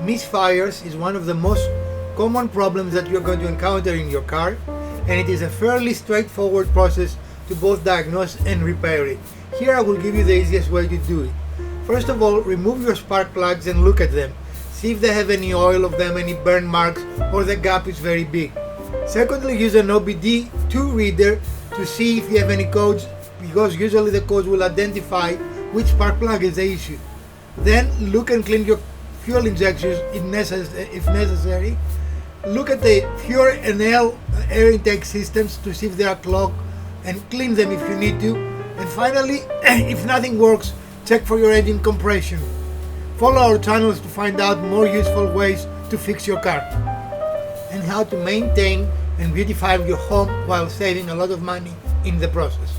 Misfires is one of the most common problems that you're going to encounter in your car, and it is a fairly straightforward process to both diagnose and repair it. Here I will give you the easiest way to do it. First of all, remove your spark plugs and look at them. See if they have any oil of them, any burn marks, or the gap is very big. Secondly, use an OBD2 reader to see if you have any codes, because usually the codes will identify which spark plug is the issue. Then look and clean your fuel injectors if necessary. Look at the fuel and air intake systems to see if they are clogged and clean them if you need to. And finally, if nothing works, check for your engine compression. Follow our channels to find out more useful ways to fix your car and how to maintain and beautify your home while saving a lot of money in the process.